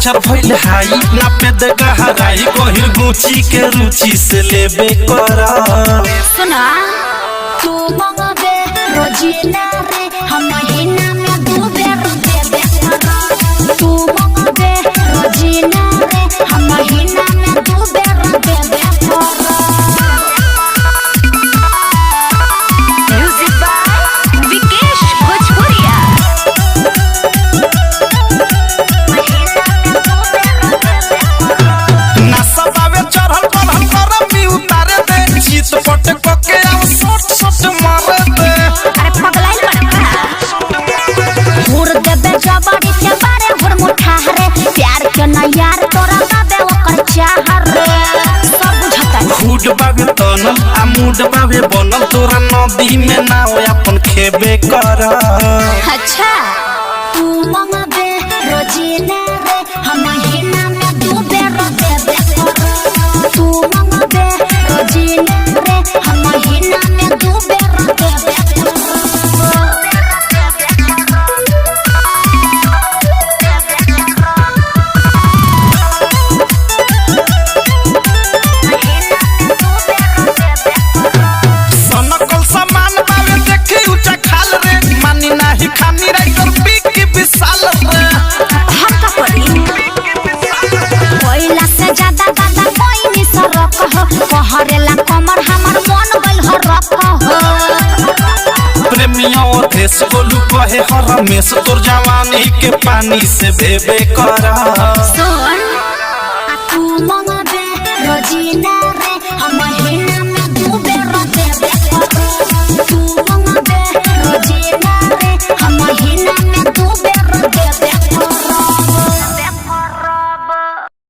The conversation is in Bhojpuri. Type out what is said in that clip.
टेम्परेचर भइल हाई ना पे दे गहराई कोहिर गुची के रुचि से लेबे करा सुना तू मंगबे रोजीना रे हम महीना में दू बेर देबे करा तू मंगबे रोजीना रे हम महीना में दू बेर देबे करा म्यूजिक बाय विकेश भोजपुरिया ना सबावे चढ़ल पढ़ल करमी उतारे दे जीत पट पके आव शॉट शॉट मारे दे अरे पगलाइल बड़का हुर देबे जबड़ी के बारे हुर मुठा रे प्यार के ना यार तोरा बाबे ओकर चाह रे सब बुझता फूड बाबे तनल आ मूड बाबे बनल तोरा नदी में ना हो अपन खेबे करा अच्छा तू मंगबे रोजीना रे हम महीना में दू बेर देबे करा तू मंगबे रोजीना रे हम महीना में दू बेर देबे सनकल सामान बाबे देखी ऊंचा खाल रे मानी नाही खानी राइटर पीक की विशाल रे हम का पड़ी कोइला से ज्यादा गादा कोई नहीं सरक हो कहरेला कमर हमर मन गइल हो रख हो प्रेमिया और देश गोलू कहे हर हमेश तोर जवानी के पानी से भेबे करा